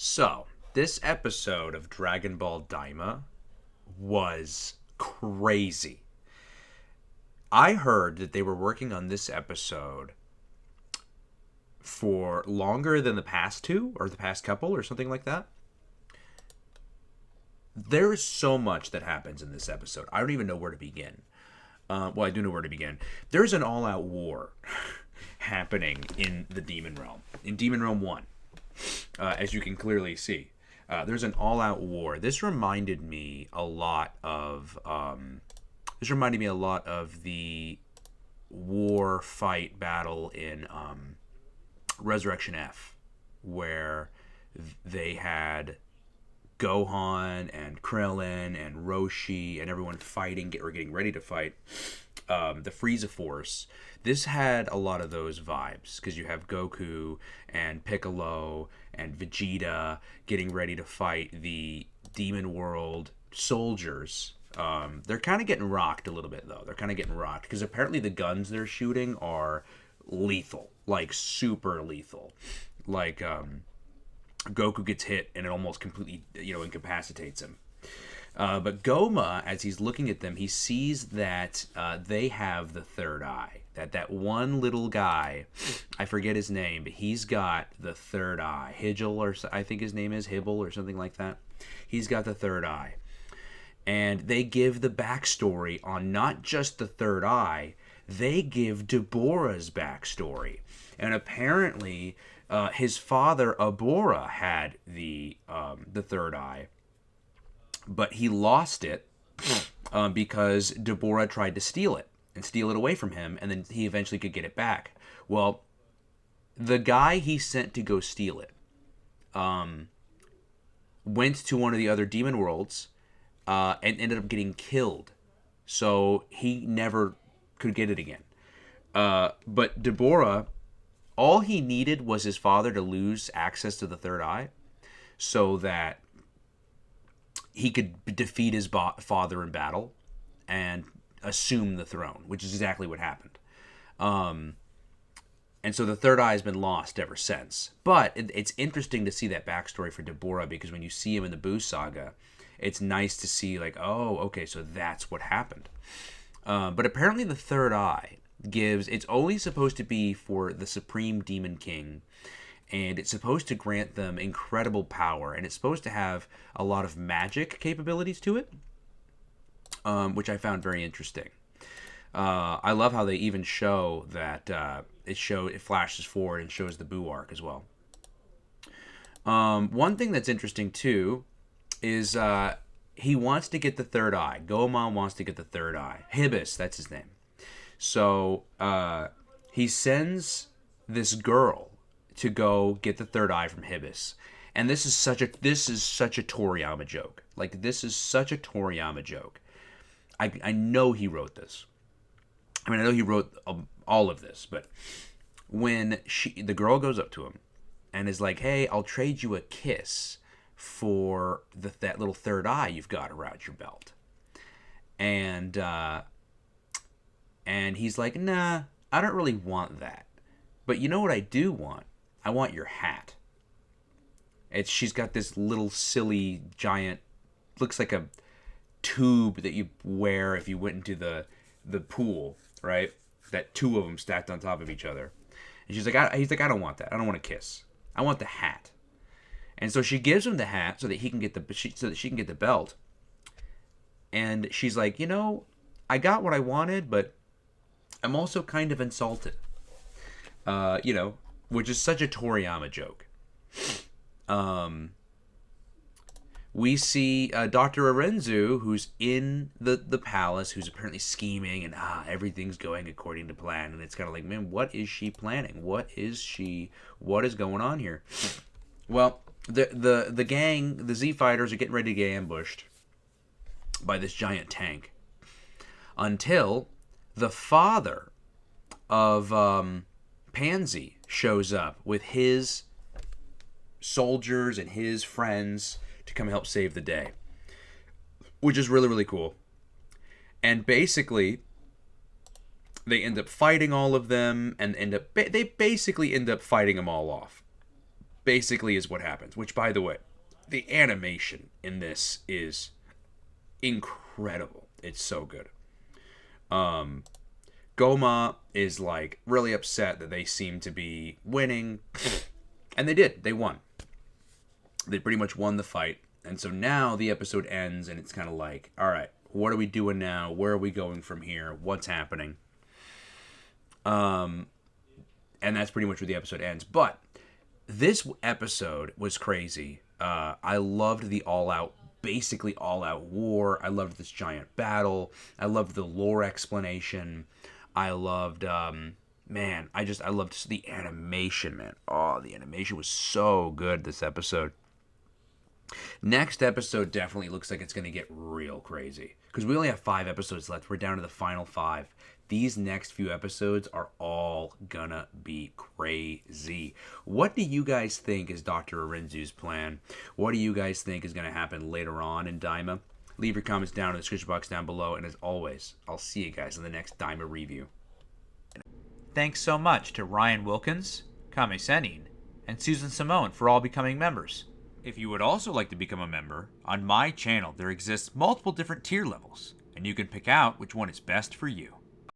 So, this episode of Dragon Ball Daima was crazy. I heard that they were working on this episode for longer than the past two, or the past couple, or something like that. There is so much that happens in this episode. I don't even know where to begin. Well, I do know where to begin. There's an all-out war happening in the Demon Realm. In Demon Realm 1, as you can clearly see. There's an all-out war. This reminded me a lot of... the war fight battle in Resurrection F, where they had Gohan and Krillin and Roshi and everyone fighting, getting ready to fight the Frieza Force. This had a lot of those vibes because you have Goku and Piccolo and Vegeta getting ready to fight the Demon World soldiers. They're kind of getting rocked a little bit, though. They're kind of getting rocked because apparently the guns they're shooting are lethal, like super lethal. Like Goku gets hit and it almost completely, incapacitates him. But Goma, as he's looking at them, he sees that they have the third eye. That one little guy, I forget his name, but he's got the third eye. Higel, or I think his name is Hibble or something like that. He's got the third eye. And they give the backstory on not just the third eye, they give Deborah's backstory. And apparently, his father, Abora, had the third eye. But he lost it because Deborah tried to steal it away from him, and then he eventually could get it back. Well, the guy he sent to go steal it went to one of the other demon worlds and ended up getting killed. So he never could get it again. But Deborah, all he needed was his father to lose access to the third eye so that he could defeat his father in battle and assume the throne, which is exactly what happened. And so the third eye has been lost ever since. But it's interesting to see that backstory for Deborah, because when you see him in the Buu saga, it's nice to see, like, oh, okay, so that's what happened. But apparently the third eye it's only supposed to be for the Supreme Demon King, and it's supposed to grant them incredible power, and it's supposed to have a lot of magic capabilities to it, which I found very interesting. I love how they even show that it flashes forward and shows the Buu arc as well. One thing that's interesting too is he wants to get the third eye. Goemon wants to get the third eye. Hibis, that's his name. So he sends this girl to go get the third eye from Hibis. And this is such a Toriyama joke. Like, this is such a Toriyama joke. I know he wrote this. I mean, I know he wrote all of this, but when the girl goes up to him and is like, "Hey, I'll trade you a kiss for that little third eye you've got around your belt," and he's like, "Nah, I don't really want that. But you know what I do want? I want your hat." She's got this little silly giant, looks like a tube that you wear if you went into the pool, right? That two of them stacked on top of each other. And he's like, I don't want that. I don't want a kiss. I want the hat. And so she gives him the hat so that she can get the belt. And she's like, I got what I wanted, but I'm also kind of insulted. Which is such a Toriyama joke. We see Dr. Arenzu, who's in the palace, who's apparently scheming, and everything's going according to plan. And it's kind of like, man, what is she planning? What is going on here? Well, the gang, the Z fighters, are getting ready to get ambushed by this giant tank until the father of Pansy shows up with his soldiers and his friends to come help save the day, which is really, really cool. And basically, they end up fighting all of them, and they basically end up fighting them all off. basically is what happens. Which, by the way, the animation in this is incredible. It's so good. Goma is like really upset that they seem to be winning, and they did. They won. They pretty much won the fight, and so now the episode ends, and it's kind of like, all right, what are we doing now? Where are we going from here? What's happening? And that's pretty much where the episode ends. But this episode was crazy. I loved the basically all-out war. I loved this giant battle. I loved the lore explanation. I loved, I loved the animation, man. Oh, the animation was so good this episode. Next episode definitely looks like it's going to get real crazy. Because we only have 5 episodes left. We're down to the final 5. These next few episodes are all gonna be crazy. What do you guys think is Dr. Arinzu's plan? What do you guys think is gonna happen later on in Daima? Leave your comments down in the description box down below. And as always, I'll see you guys in the next Daima review. Thanks so much to Ryan Wilkins, Kame Senin, and Susan Simone for all becoming members. If you would also like to become a member, on my channel there exists multiple different tier levels, and you can pick out which one is best for you.